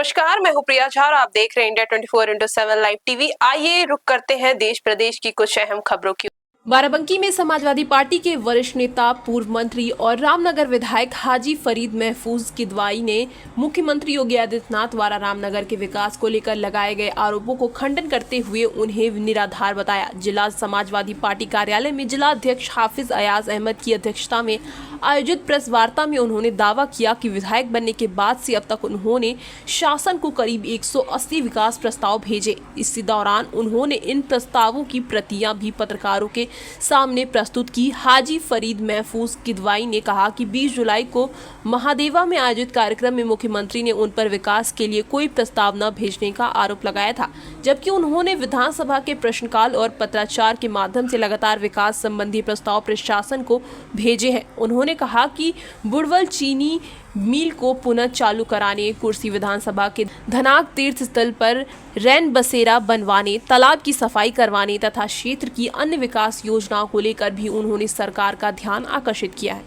नमस्कार, मैं हूँ प्रिया झा और आप देख रहे हैं इंडिया 24/7 लाइव टीवी। आइए रुक करते हैं देश प्रदेश की कुछ अहम खबरों की। बाराबंकी में समाजवादी पार्टी के वरिष्ठ नेता, पूर्व मंत्री और रामनगर विधायक हाजी फरीद महफूज किदवाई ने मुख्यमंत्री योगी आदित्यनाथ द्वारा रामनगर के विकास को लेकर लगाए गए आरोपों को खंडन करते हुए उन्हें निराधार बताया। जिला समाजवादी पार्टी कार्यालय में जिला अध्यक्ष हाफिज अयाज अहमद की अध्यक्षता में आयोजित प्रेस वार्ता में उन्होंने दावा किया कि विधायक बनने के बाद से अब तक उन्होंने शासन को करीब 180 विकास प्रस्ताव भेजे। इसी दौरान उन्होंने इन प्रस्तावों की प्रतियां भी पत्रकारों के सामने प्रस्तुत की। हाजी फरीद महफूज किदवाई ने कहा कि 20 जुलाई को महादेवा में आयोजित कार्यक्रम में मुख्यमंत्री ने उन पर विकास के लिए कोई प्रस्ताव न भेजने का आरोप लगाया था, जबकि उन्होंने विधानसभा के प्रश्नकाल और पत्राचार के माध्यम से लगातार विकास संबंधी प्रस्ताव प्रशासन को भेजे हैं। उन्होंने कहा कि बुड़वल चीनी मिल को पुनः चालू कराने, कुर्सी विधानसभा के धनाक तीर्थ स्थल पर रैन बसेरा बनवाने, तालाब की सफाई करवाने तथा क्षेत्र की अन्य विकास योजनाओं को लेकर भी उन्होंने सरकार का ध्यान आकर्षित किया है।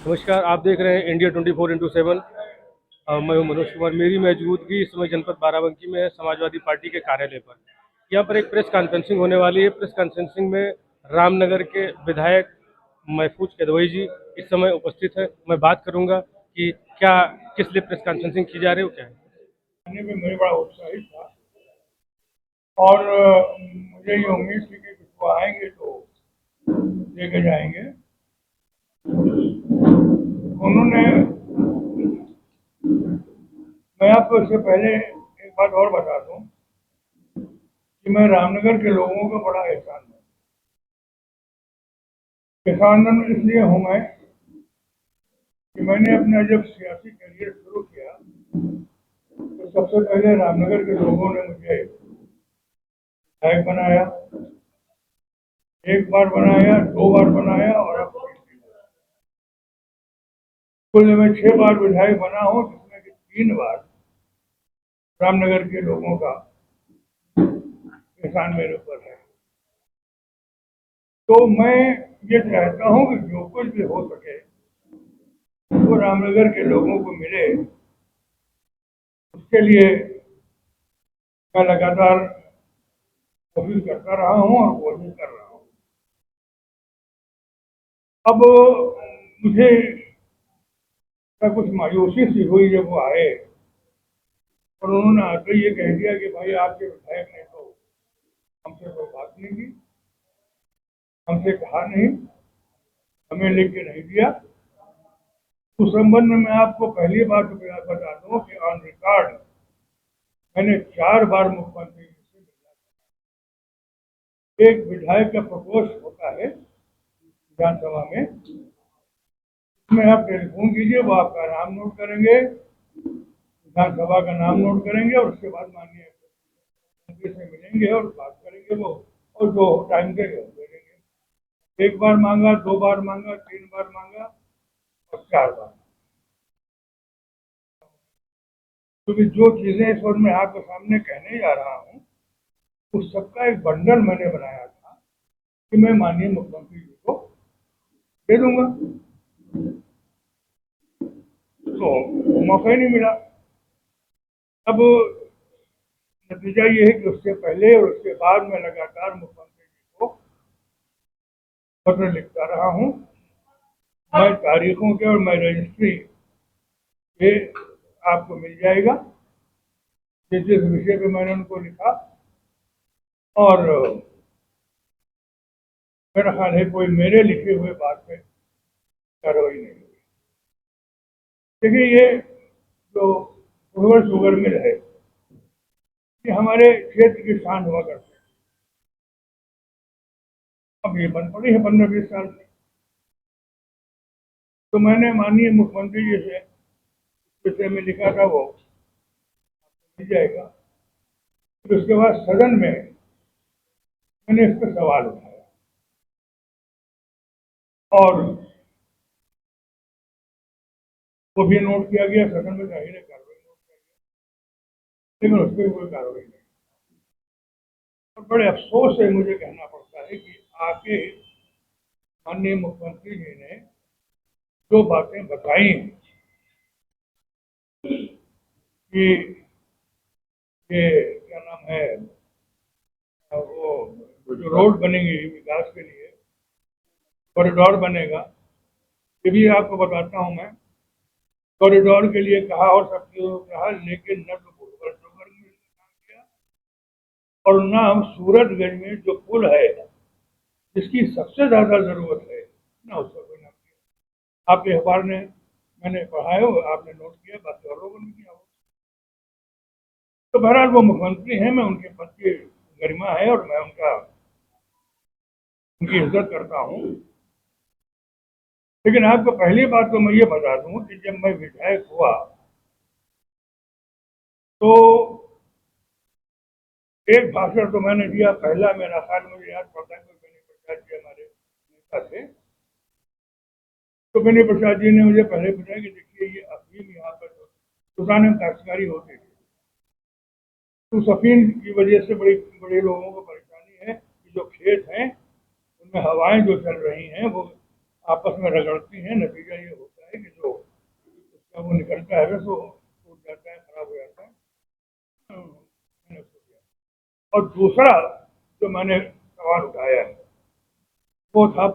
नमस्कार, आप देख रहे हैं इंडिया 24/7। मैं हूं मनोज कुमार। मेरी मौजूदगी इस समय जनपद बाराबंकी में है, समाजवादी पार्टी के कार्यालय पर। यहाँ पर एक प्रेस कॉन्फ्रेंसिंग होने वाली है। प्रेस कॉन्फ्रेंसिंग में रामनगर के विधायक महफूज किदवाई जी इस समय उपस्थित है। मैं बात करूंगा कि क्या किस लिए प्रेस कॉन्फ्रेंसिंग की जा रही है, क्या है। मैं बड़ा उत्साहित था और मुझे ये उम्मीद थी कि कुछ वो आएंगे तो लेके जाएंगे। उन्होंने, मैं आपको इससे पहले एक बात और बता दूं कि मैं रामनगर के लोगों का बड़ा एहसान हूँ। एहसान इसलिए हूँ मैं कि मैंने अपना जब सियासी करियर शुरू किया तो सबसे पहले रामनगर के लोगों ने मुझे विधायक बनाया, एक बार बनाया, 2 बार बनाया और अब कुल मैं 6 बार विधायक बना हूँ, जिसमें कि 3 बार रामनगर के लोगों का एहसान मेरे ऊपर है। तो मैं ये चाहता हूँ कि जो कुछ भी हो सके वो रामनगर के लोगों को मिले। उसके लिए मैं लगातार कोशिश करता रहा हूँ और कोशिश कर रहा हूँ। अब मुझे कुछ मायूसी सी हुई जब वो आए और उन्होंने आकर ये कह दिया कि भाई आपके विधायक ने तो हमसे कोई बात नहीं की, हमसे कहा नहीं, हमें लेके नहीं दिया। उस संबंध में मैं आपको पहली बात बता दूं कि ऑन रिकॉर्ड मैंने 4 बार मुख्यमंत्री जी से मिला। एक विधायक का प्रपोज होता है विधानसभा में, उसमें आप टेलीफोन कीजिए, वो आपका नाम नोट करेंगे, विधानसभा का नाम नोट करेंगे और उसके बाद माननीय मुख्यमंत्री से मिलेंगे और बात करेंगे वो, और जो टाइम के दे देंगे। 1 बार मांगा, 2 बार मांगा, 3 बार मांगा और 4 बार। क्योंकि जो चीजें इस वक्त मैं आपके सामने कहने जा रहा हूँ उस सबका एक बंडल मैंने बनाया था कि मैं माननीय मुख्यमंत्री जी को दे दूंगा, तो मौका ही नहीं मिला। अब नतीजा ये है कि उससे पहले और उसके बाद मैं लगातार मुख्यमंत्री जी को पत्र लिखता रहा हूँ। मैं तारीखों के और मैं रजिस्ट्री ये आपको मिल जाएगा जिस जिस विषय पे मैंने उनको लिखा, और मेरा ख्याल है कोई मेरे लिखे हुए बात पे कार्रवाई नहीं हुई। देखिए, ये जो बुड़वल शुगर मिल है ये हमारे क्षेत्र की शान हुआ करते हैं। अब ये बंद पड़ी है 15-20 साल से। तो मैंने माननीय मुख्यमंत्री जी से विषय में लिखा था, वो मिल जाएगा। फिर उसके बाद सदन में मैंने इस पर सवाल उठाया और वो भी नोट किया गया, सदन में जाहिर है कार्रवाई नोट किया गया, लेकिन उस पर कोई कार्रवाई नहीं। और बड़े अफसोस से मुझे कहना पड़ता है कि आके माननीय मुख्यमंत्री जी ने जो बातें बताई कि ये क्या नाम है, वो जो रोड बनेंगे विकास के लिए, कॉरिडोर बनेगा, ये भी आपको बताता हूँ मैं। कॉरिडोर के लिए कहा और सब चीजों को कहा, लेकिन न तो भुवनेश्वर में काम किया और न हम सूरतगंज में जो पुल है जिसकी सबसे ज्यादा जरूरत है ना उसका कोई नाम किया। आपके अखबार ने मैंने पढ़ा है, आपने नोट किया, बाकी और लोगों ने किया हो। तो बहरहाल वो मुख्यमंत्री हैं, मैं उनके पद की गरिमा है और मैं उनकी इज्जत करता हूँ। लेकिन आपको पहली बात तो मैं ये बता दूं कि जब मैं विधायक हुआ तो एक भाषण तो मैंने दिया, पहला मेरा ख्याल मुझे याद पड़ता है, बेनी प्रसाद जी हमारे नेता थे। तो बेनी प्रसाद जी ने मुझे पहले बताया कि देखिए ये अफीम यहाँ पर सुल्तान में काश्तकारी होती थी, तो उस अफीम की वजह से बड़े बड़े लोगों को परेशानी है कि जो खेत हैं उनमें हवाएं जो चल रही हैं वो आपस में रगड़ती हैं, नतीजा ये होता है कि जो उसका वो निकलता है तो टूट जाता है, खराब हो जाता है। मैंने उसको दिया। और दूसरा जो मैंने सवाल उठाया वो था